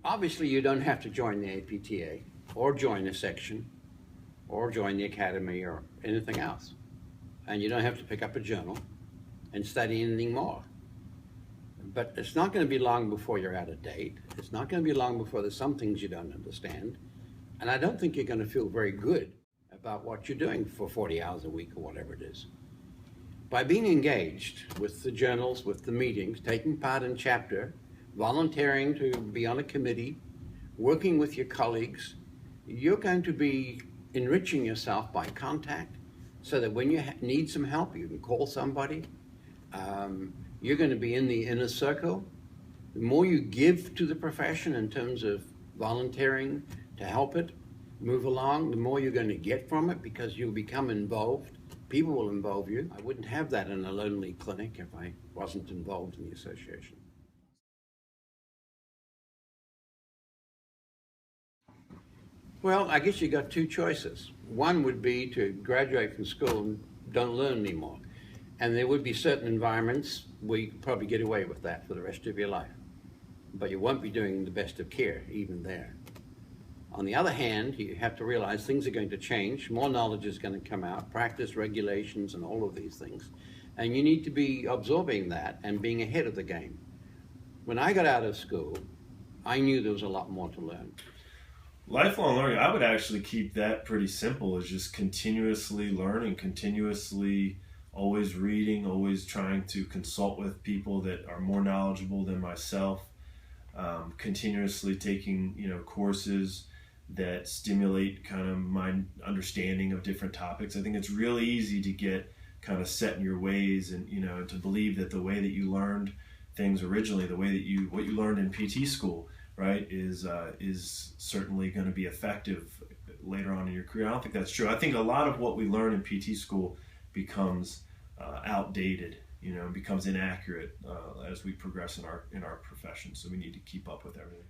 Obviously, you don't have to join the APTA or join a section or join the academy or anything else. And you don't have to pick up a journal and study anything more. But it's not going to be long before you're out of date. It's not going to be long before there's some things you don't understand. And I don't think you're going to feel very good about what you're doing for 40 hours a week or whatever it is. By being engaged with the journals, with the meetings, taking part in chapter, volunteering to be on a committee, working with your colleagues, you're going to be enriching yourself by contact so that when you need some help, you can call somebody. You're going to be in the inner circle. The more you give to the profession in terms of volunteering to help it move along, the more you're going to get from it because you'll become involved. People will involve you. I wouldn't have that in a lonely clinic if I wasn't involved in the association. Well, I guess you got two choices. One would be to graduate from school and don't learn anymore. And there would be certain environments where you could probably get away with that for the rest of your life. But you won't be doing the best of care, even there. On the other hand, you have to realize things are going to change. More knowledge is going to come out, practice, regulations, and all of these things. And you need to be absorbing that and being ahead of the game. When I got out of school, I knew there was a lot more to learn. Lifelong learning, I would actually keep that pretty simple, is just continuously learning, continuously always reading, always trying to consult with people that are more knowledgeable than myself, continuously taking, courses that stimulate kind of my understanding of different topics. I think it's really easy to get kind of set in your ways and, to believe that the way that you learned things originally, the way that what you learned in PT school, right, is certainly going to be effective later on in your career. I don't think that's true. I think a lot of what we learn in PT school becomes outdated, becomes inaccurate as we progress in our profession. So we need to keep up with everything.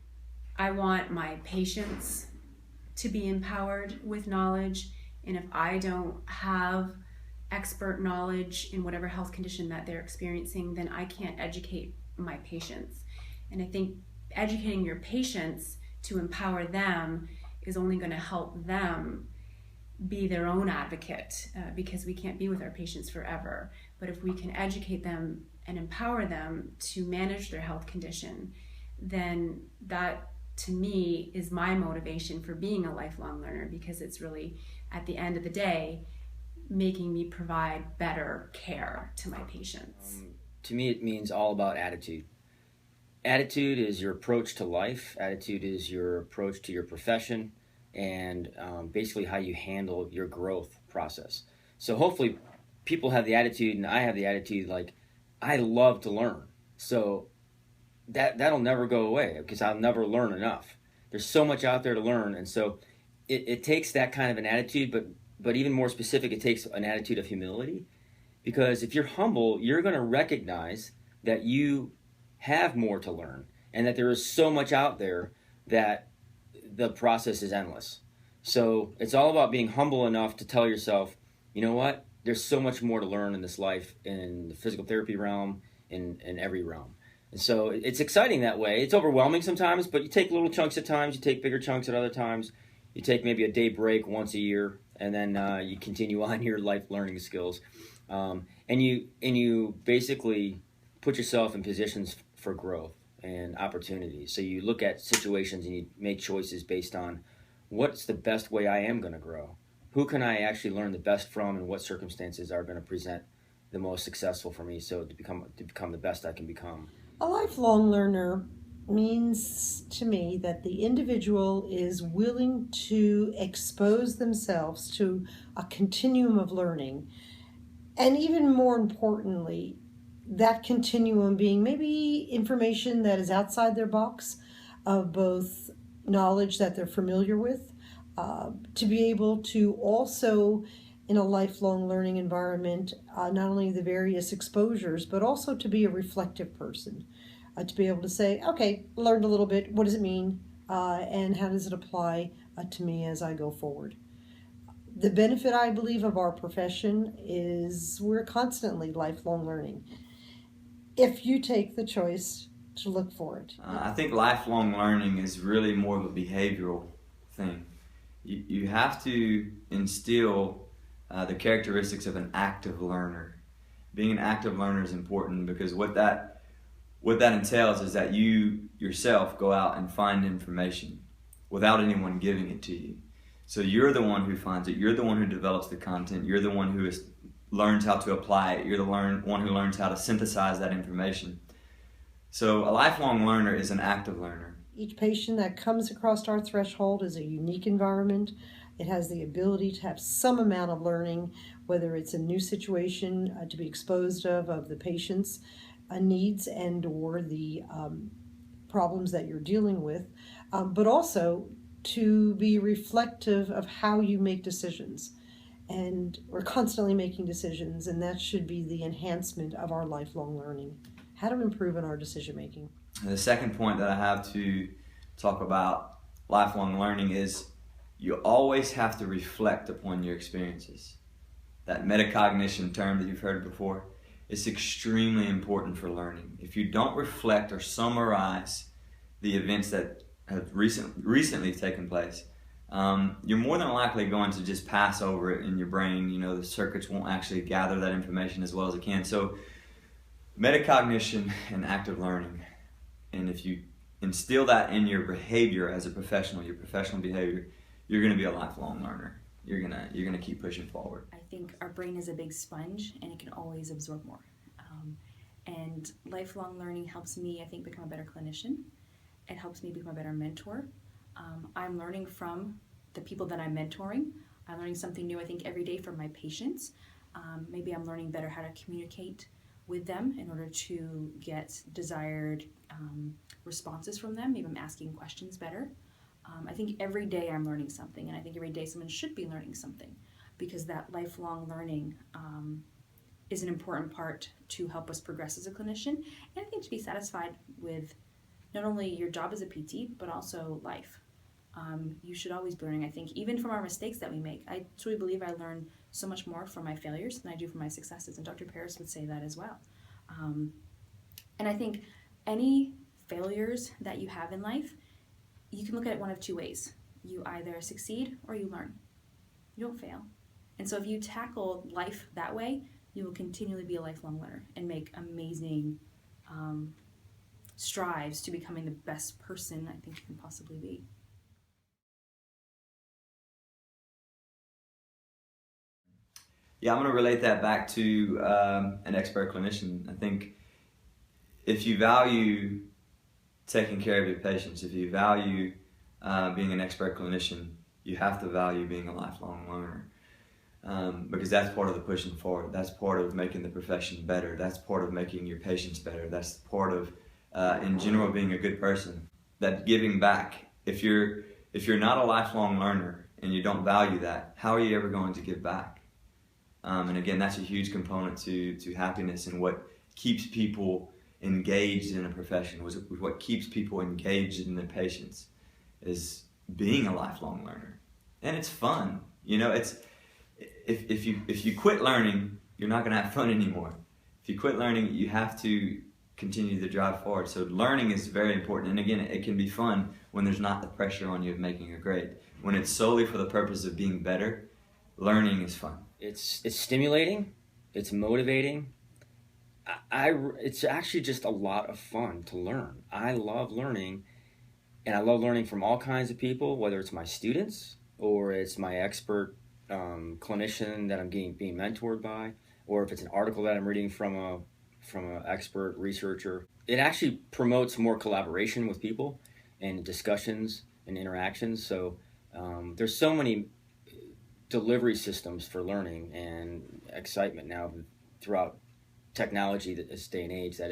I want my patients to be empowered with knowledge, and if I don't have expert knowledge in whatever health condition that they're experiencing, then I can't educate my patients. And I think educating your patients to empower them is only going to help them be their own advocate, because we can't be with our patients forever. But if we can educate them and empower them to manage their health condition, then that, to me, is my motivation for being a lifelong learner, because it's really, at the end of the day, making me provide better care to my patients. To me, it means all about attitude. Attitude is your approach to life. Attitude is your approach to your profession, and basically how you handle your growth process. So hopefully people have the attitude, and I have the attitude, like, I love to learn. So that'll never go away, because I'll never learn enough. There's so much out there to learn, and so it takes that kind of an attitude, but even more specific, it takes an attitude of humility. Because if you're humble, you're going to recognize that you have more to learn, and that there is so much out there that the process is endless. So it's all about being humble enough to tell yourself, you know what, there's so much more to learn in this life, in the physical therapy realm, in every realm. And so it's exciting that way. It's overwhelming sometimes, but you take little chunks at times, you take bigger chunks at other times. You take maybe a day break once a year, and then you continue on your life learning skills. And you basically put yourself in positions for growth and opportunities. So you look at situations and you make choices based on what's the best way I am going to grow. Who can I actually learn the best from, and what circumstances are going to present the most successful for me, so to become the best I can become. A lifelong learner means to me that the individual is willing to expose themselves to a continuum of learning, and even more importantly, that continuum being maybe information that is outside their box of both knowledge that they're familiar with, to be able to also, in a lifelong learning environment, not only the various exposures, but also to be a reflective person, to be able to say, okay, learned a little bit, what does it mean, and how does it apply to me as I go forward? The benefit, I believe, of our profession is we're constantly lifelong learning. If you take the choice to look for it? I think lifelong learning is really more of a behavioral thing. You have to instill the characteristics of an active learner. Being an active learner is important because what that entails is that you yourself go out and find information without anyone giving it to you. So you're the one who finds it. You're the one who develops the content. You're the one who learns how to apply it. You're the one who learns how to synthesize that information. So a lifelong learner is an active learner. Each patient that comes across our threshold is a unique environment. It has the ability to have some amount of learning, whether it's a new situation to be exposed of the patient's needs and or the problems that you're dealing with, but also to be reflective of how you make decisions. And we're constantly making decisions, and that should be the enhancement of our lifelong learning. How to improve on our decision making. The second point that I have to talk about lifelong learning is you always have to reflect upon your experiences. That metacognition term that you've heard before is extremely important for learning. If you don't reflect or summarize the events that have recently taken place, you're more than likely going to just pass over it in your brain. You know, the circuits won't actually gather that information as well as it can. So metacognition and active learning, and if you instill that in your behavior as a professional, your professional behavior, you're going to be a lifelong learner. You're gonna keep pushing forward. I think our brain is a big sponge and it can always absorb more. And lifelong learning helps me, I think, become a better clinician. It helps me become a better mentor. I'm learning from the people that I'm mentoring. I'm learning something new, I think, every day from my patients. Maybe I'm learning better how to communicate with them in order to get desired responses from them. Maybe I'm asking questions better. I think every day I'm learning something, and I think every day someone should be learning something, because that lifelong learning is an important part to help us progress as a clinician, and I think to be satisfied with not only your job as a PT, but also life. You should always be learning, I think, even from our mistakes that we make. I truly believe I learn so much more from my failures than I do from my successes, and Dr. Paris would say that as well. And I think any failures that you have in life, you can look at it one of two ways. You either succeed or you learn. You don't fail. And so if you tackle life that way, you will continually be a lifelong learner and make amazing strives to becoming the best person I think you can possibly be. Yeah, I'm going to relate that back to an expert clinician. I think if you value taking care of your patients, if you value being an expert clinician, you have to value being a lifelong learner. Because that's part of the pushing forward. That's part of making the profession better. That's part of making your patients better. That's part of, in general, being a good person. That giving back. If you're not a lifelong learner and you don't value that, how are you ever going to give back? And again, that's a huge component to happiness and what keeps people engaged in a profession, what keeps people engaged in their patients, is being a lifelong learner. And it's fun. You know, it's if you quit learning, you're not going to have fun anymore. If you quit learning, you have to continue to drive forward. So learning is very important. And again, it can be fun when there's not the pressure on you of making a grade. When it's solely for the purpose of being better, learning is fun. It's stimulating. It's motivating. It's actually just a lot of fun to learn. I love learning, and I love learning from all kinds of people, whether it's my students or it's my expert clinician that I'm being mentored by, or if it's an article that I'm reading from an expert researcher. It actually promotes more collaboration with people and discussions and interactions. So there's so many delivery systems for learning and excitement now throughout technology this day and age that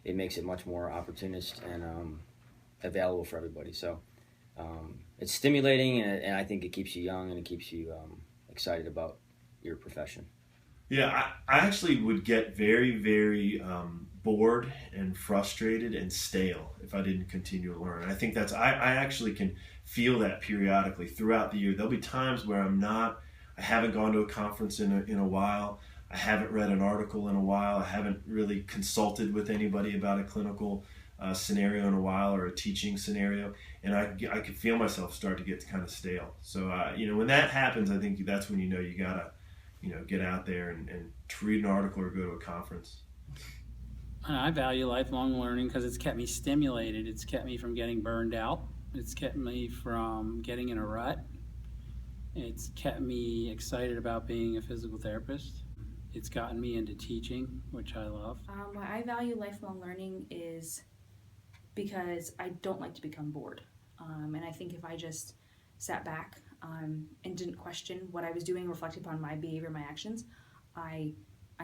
it makes it much more opportunist and available for everybody. So it's stimulating, and I think it keeps you young and it keeps you excited about your profession. Yeah, I actually would get very, very bored and frustrated and stale if I didn't continue to learn. I think I actually can feel that periodically throughout the year. There'll be times where I haven't gone to a conference in a while. I haven't read an article in a while. I haven't really consulted with anybody about a clinical scenario in a while, or a teaching scenario, and I could feel myself start to get kind of stale. So when that happens, I think that's when you gotta get out there and read an article or go to a conference. I value lifelong learning because it's kept me stimulated. It's kept me from getting burned out. It's kept me from getting in a rut. It's kept me excited about being a physical therapist. It's gotten me into teaching, which I love. Why I value lifelong learning is because I don't like to become bored. And I think if I just sat back and didn't question what I was doing, reflected upon my behavior, my actions, I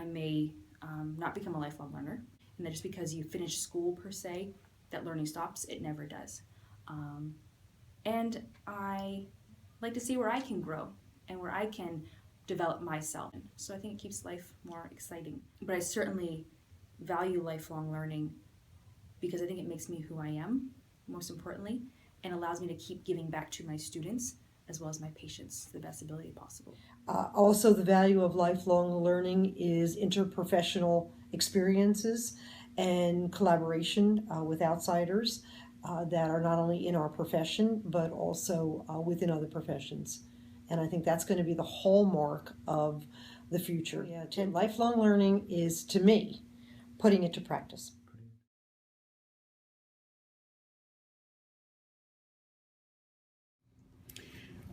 may not become a lifelong learner. And that just because you finish school per se, that learning stops, it never does. And I like to see where I can grow and where I can develop myself. So I think it keeps life more exciting. But I certainly value lifelong learning because I think it makes me who I am, most importantly, and allows me to keep giving back to my students as well as my patients to the best ability possible. Also, the value of lifelong learning is interprofessional experiences and collaboration with outsiders that are not only in our profession, but also within other professions. And I think that's going to be the hallmark of the future. Yeah, lifelong learning is, to me, putting it to practice.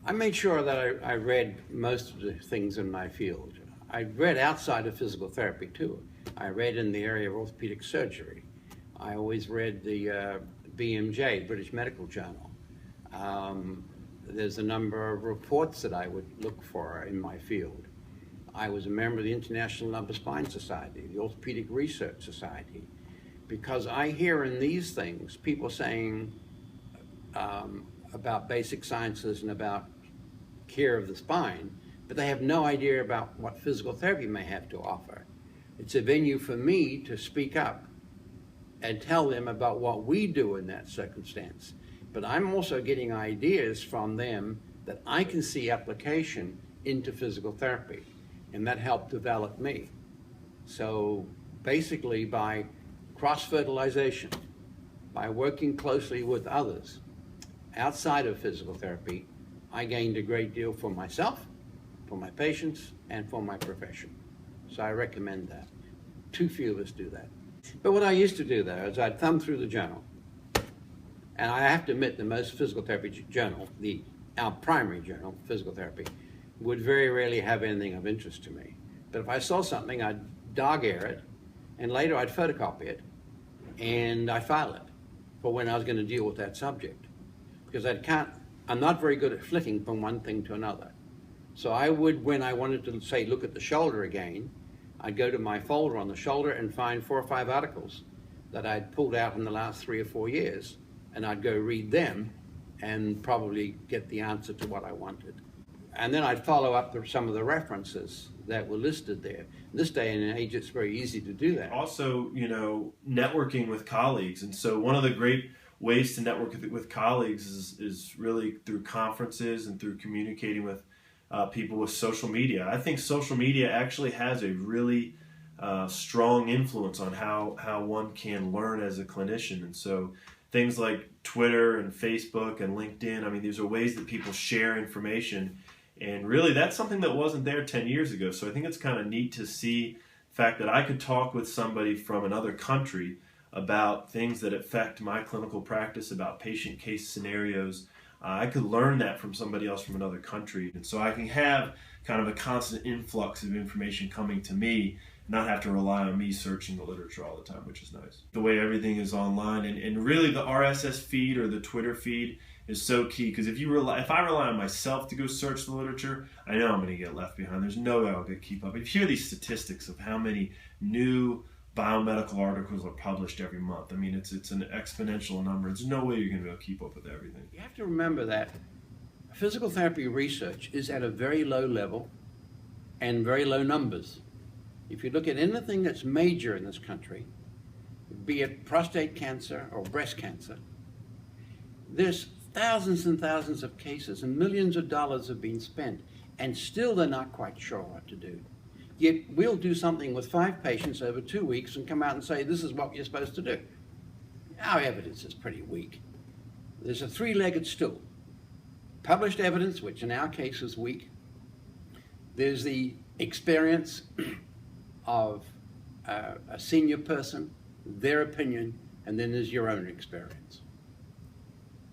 I made sure that I read most of the things in my field. I read outside of physical therapy too. I read in the area of orthopedic surgery. I always read the BMJ, British Medical Journal. There's a number of reports that I would look for in my field. I was a member of the International Lumbar Spine Society, the Orthopedic Research Society, because I hear in these things people saying about basic sciences and about care of the spine, but they have no idea about what physical therapy may have to offer. It's a venue for me to speak up and tell them about what we do in that circumstance. But I'm also getting ideas from them that I can see application into physical therapy, and that helped develop me. So basically, by cross-fertilization, by working closely with others outside of physical therapy, I gained a great deal for myself, for my patients, and for my profession. So I recommend that. Too few of us do that. But what I used to do there is I'd thumb through the journal, and I have to admit the most physical therapy journal, our primary journal, physical therapy, would very rarely have anything of interest to me. But if I saw something, I'd dog-ear it, and later I'd photocopy it, and I'd file it for when I was going to deal with that subject. Because I'm not very good at flicking from one thing to another. So I would, when I wanted to, say, look at the shoulder again, I'd go to my folder on the shoulder and find 4 or 5 articles that I'd pulled out in the last 3 or 4 years, and I'd go read them and probably get the answer to what I wanted. And then I'd follow up some of the references that were listed there. In this day and age, it's very easy to do that. Also, networking with colleagues. And so one of the great ways to network with colleagues is really through conferences and through communicating with people with social media. I think social media actually has a really strong influence on how one can learn as a clinician. And so things like Twitter and Facebook and LinkedIn, I mean, these are ways that people share information. And really, that's something that wasn't there 10 years ago. So I think it's kind of neat to see the fact that I could talk with somebody from another country about things that affect my clinical practice, about patient case scenarios. I could learn that from somebody else from another country. And so I can have kind of a constant influx of information coming to me, not have to rely on me searching the literature all the time, which is nice. The way everything is online, and really the RSS feed or the Twitter feed is so key, because if I rely on myself to go search the literature, I know I'm going to get left behind. There's no way I'll keep up. If you hear these statistics of how many new biomedical articles are published every month, I mean, it's an exponential number. There's no way you're going to be able to keep up with everything. You have to remember that physical therapy research is at a very low level and very low numbers. If you look at anything that's major in this country, be it prostate cancer or breast cancer, there's thousands and thousands of cases and millions of dollars have been spent, and still they're not quite sure what to do. Yet we'll do something with 5 patients over 2 weeks and come out and say, this is what you're supposed to do. our evidence is pretty weak. There's a three-legged stool. Published evidence, which in our case is weak. There's the experience of a senior person, their opinion, and then there's your own experience.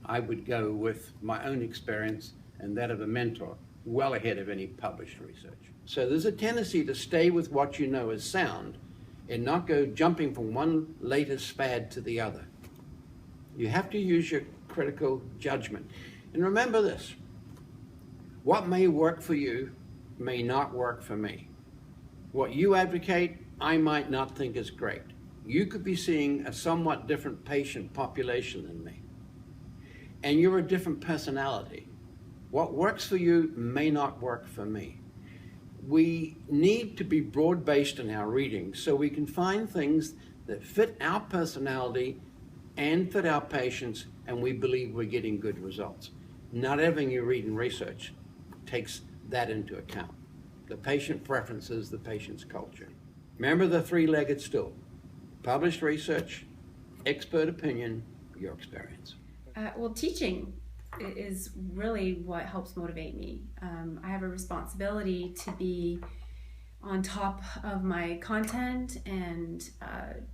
I would go with my own experience and that of a mentor well ahead of any published research. So there's a tendency to stay with what you know is sound and not go jumping from one latest fad to the other. You have to use your critical judgment. And remember this, what may work for you may not work for me. What you advocate, I might not think is great. You could be seeing a somewhat different patient population than me. And you're a different personality. What works for you may not work for me. We need to be broad-based in our reading so we can find things that fit our personality and fit our patients, and we believe we're getting good results. Not everything you read in research takes that into account. The patient preferences, the patient's culture. Remember the three-legged stool. Published research, expert opinion, your experience. Well, teaching is really what helps motivate me. I have a responsibility to be on top of my content and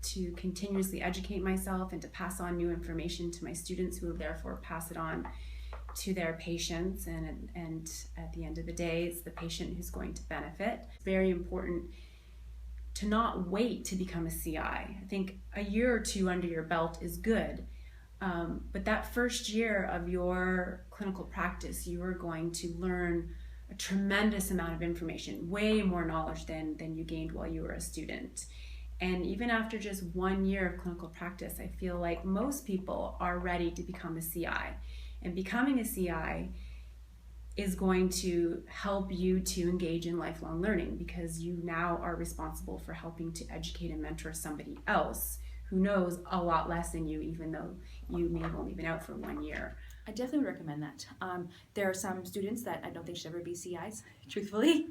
to continuously educate myself and to pass on new information to my students, who will therefore pass it on to their patients, and at the end of the day, it's the patient who's going to benefit. It's very important to not wait to become a CI. I think a year or two under your belt is good, but that first year of your clinical practice, you are going to learn a tremendous amount of information, way more knowledge than you gained while you were a student. And even after just 1 year of clinical practice, I feel like most people are ready to become a CI. And becoming a CI is going to help you to engage in lifelong learning, because you now are responsible for helping to educate and mentor somebody else who knows a lot less than you, even though you may have only been out for 1 year. I definitely would recommend that. There are some students that I don't think should ever be CIs, truthfully,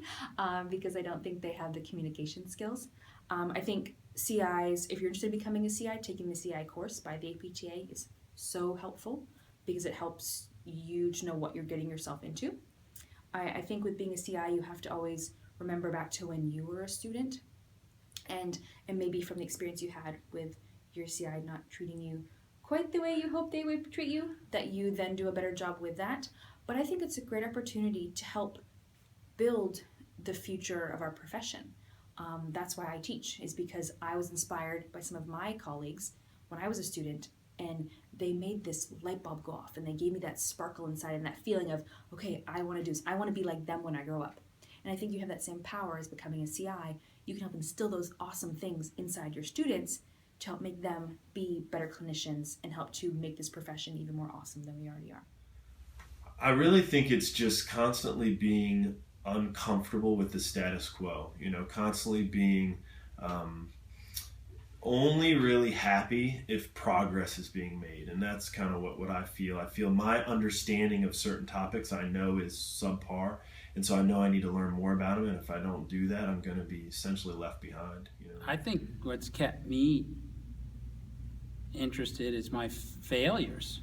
because I don't think they have the communication skills. I think CIs, if you're interested in becoming a CI, taking the CI course by the APTA is so helpful, because it helps you to know what you're getting yourself into. I think with being a CI, you have to always remember back to when you were a student, and maybe from the experience you had with your CI not treating you quite the way you hoped they would treat you, that you then do a better job with that. But I think it's a great opportunity to help build the future of our profession. That's why I teach, is because I was inspired by some of my colleagues when I was a student, and they made this light bulb go off, and they gave me that sparkle inside and that feeling of, okay, I want to do this. I want to be like them when I grow up. And I think you have that same power as becoming a CI. You can help instill those awesome things inside your students to help make them be better clinicians and help to make this profession even more awesome than we already are. I really think it's just constantly being uncomfortable with the status quo, constantly being only really happy if progress is being made. And that's kind of what I feel. I feel my understanding of certain topics I know is subpar, and so I know I need to learn more about them, and if I don't do that, I'm going to be essentially left behind. I think what's kept me interested is my failures.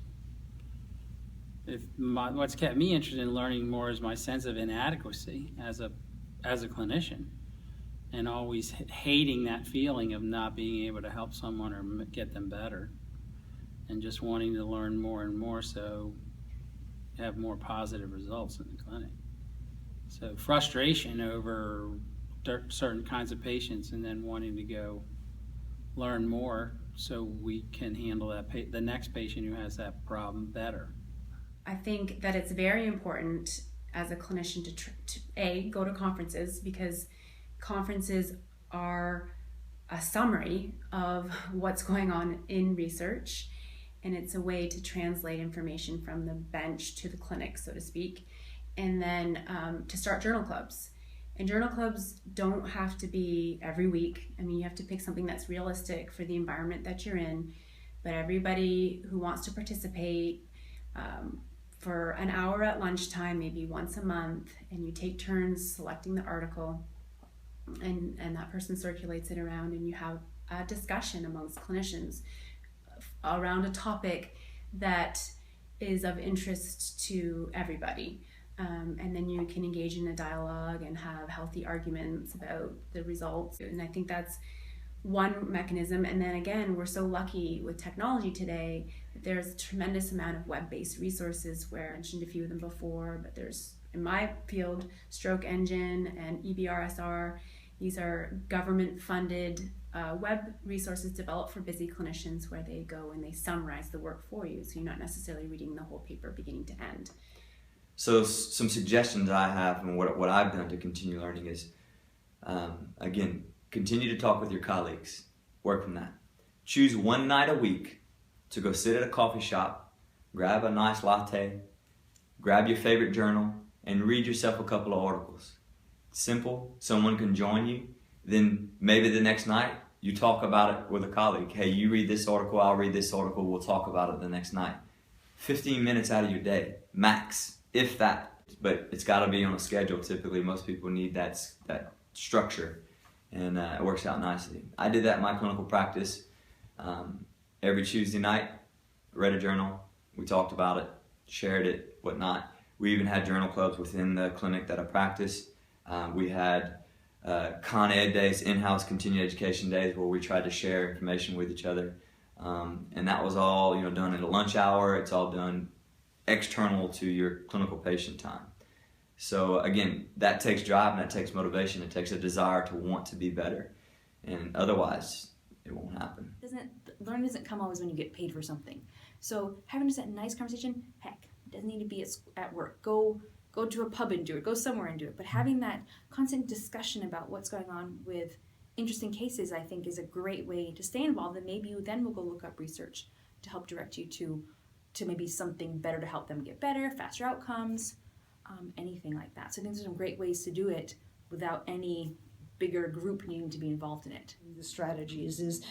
What's kept me interested in learning more is my sense of inadequacy as a clinician, and always hating that feeling of not being able to help someone or get them better, and just wanting to learn more and more so have more positive results in the clinic. So frustration over certain kinds of patients, and then wanting to go learn more so we can handle the next patient who has that problem better. I think that it's very important as a clinician to go to conferences, because conferences are a summary of what's going on in research, and it's a way to translate information from the bench to the clinic, so to speak, and then to start journal clubs. And journal clubs don't have to be every week. I mean, you have to pick something that's realistic for the environment that you're in, but everybody who wants to participate for an hour at lunchtime, maybe once a month, and you take turns selecting the article, and that person circulates it around, and you have a discussion amongst clinicians around a topic that is of interest to everybody. And then you can engage in a dialogue and have healthy arguments about the results. And I think that's one mechanism. And then again, we're so lucky with technology today that there's a tremendous amount of web-based resources where I mentioned a few of them before, but there's, in my field, Stroke Engine and EBRSR. These are government-funded web resources developed for busy clinicians where they go and they summarize the work for you, so you're not necessarily reading the whole paper beginning to end. So some suggestions I have and what I've done to continue learning is, again, continue to talk with your colleagues. Work from that. Choose one night a week to go sit at a coffee shop, grab a nice latte, grab your favorite journal, and read yourself a couple of articles. Simple. Someone can join you. Then maybe the next night you talk about it with a colleague. Hey, you read this article, I'll read this article, we'll talk about it the next night. 15 minutes out of your day, max, if that. But it's got to be on a schedule. Typically, most people need that structure, and it works out nicely. I did that in my clinical practice. Every Tuesday night, read a journal, we talked about it, shared it, whatnot. We even had journal clubs within the clinic that I practiced. We had Con Ed days, in-house continuing education days, where we tried to share information with each other. And that was all done at a lunch hour. It's all done external to your clinical patient time. So again, that takes drive and that takes motivation. It takes a desire to want to be better. And otherwise, it won't happen. Learning doesn't come always when you get paid for something. So having just that nice conversation, heck, it doesn't need to be at work. Go to a pub and do it. Go somewhere and do it. But having that constant discussion about what's going on with interesting cases, I think, is a great way to stay involved. And maybe you then will go look up research to help direct you to maybe something better to help them get better, faster outcomes, anything like that. So I think there's some great ways to do it without any bigger group needing to be involved in it. The strategies is,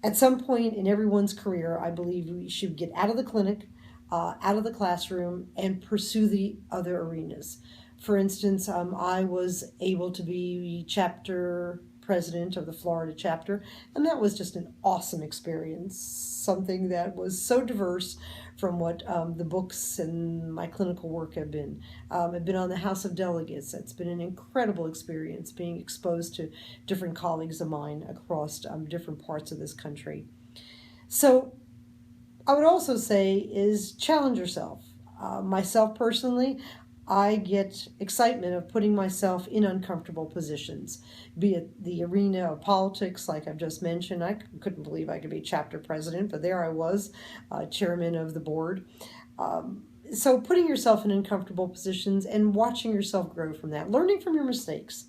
at some point in everyone's career, I believe we should get out of the clinic, out of the classroom, and pursue the other arenas. For instance, I was able to be chapter president of the Florida chapter, and that was just an awesome experience, something that was so diverse from what the books and my clinical work have been. I've been on the House of Delegates. It's been an incredible experience being exposed to different colleagues of mine across different parts of this country. So I would also say is challenge yourself. Myself personally, I get excitement of putting myself in uncomfortable positions, be it the arena of politics, like I've just mentioned. I couldn't believe I could be chapter president, but there I was, chairman of the board. So putting yourself in uncomfortable positions and watching yourself grow from that, learning from your mistakes.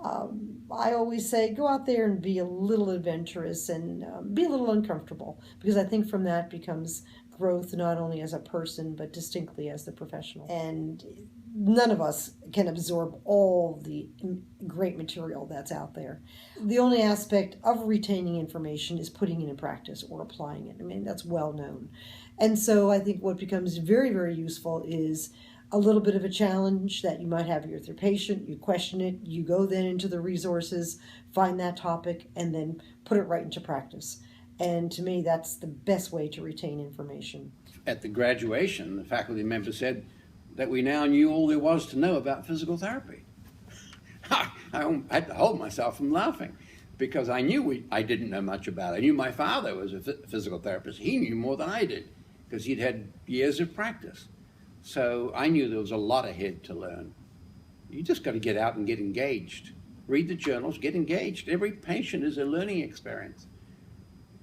I always say go out there and be a little adventurous and be a little uncomfortable, because I think from that becomes growth, not only as a person but distinctly as the professional. And none of us can absorb all the great material that's out there. The only aspect of retaining information is putting it in practice or applying it. I mean, that's well known. And so I think what becomes very, very useful is a little bit of a challenge that you might have with your patient. You question it, you go then into the resources, find that topic, and then put it right into practice. And to me, that's the best way to retain information. At the graduation, the faculty member said that we now knew all there was to know about physical therapy. I had to hold myself from laughing, because I knew I didn't know much about it. I knew my father was a physical therapist. He knew more than I did, because he'd had years of practice. So I knew there was a lot ahead to learn. You just got to get out and get engaged. Read the journals, get engaged. Every patient is a learning experience.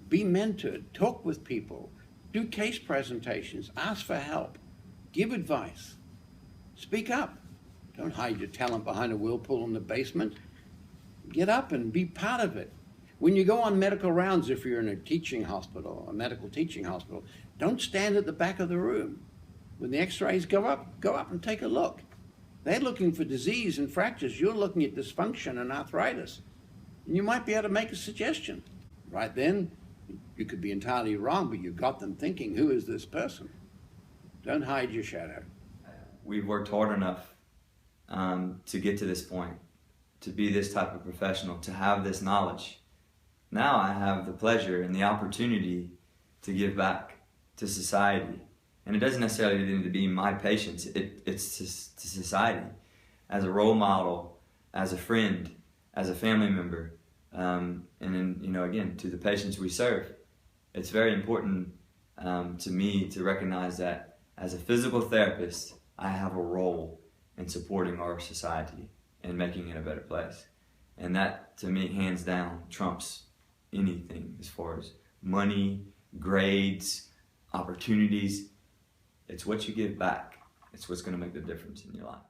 Be mentored, talk with people, do case presentations, ask for help, give advice, speak up. Don't hide your talent behind a whirlpool in the basement. Get up and be part of it. When you go on medical rounds, if you're in a teaching hospital, a medical teaching hospital, don't stand at the back of the room. When the x-rays go up and take a look. They're looking for disease and fractures. You're looking at dysfunction and arthritis. And you might be able to make a suggestion. Right then, you could be entirely wrong, but you've got them thinking, who is this person? Don't hide your shadow. We've worked hard enough to get to this point, to be this type of professional, to have this knowledge. Now I have the pleasure and the opportunity to give back to society. And it doesn't necessarily need to be my patients, it's to society, as a role model, as a friend, as a family member, and then, you know, again, to the patients we serve. It's very important to me to recognize that as a physical therapist, I have a role in supporting our society and making it a better place. And that, to me, hands down, trumps anything as far as money, grades, opportunities. It's what you give back. It's what's going to make the difference in your life.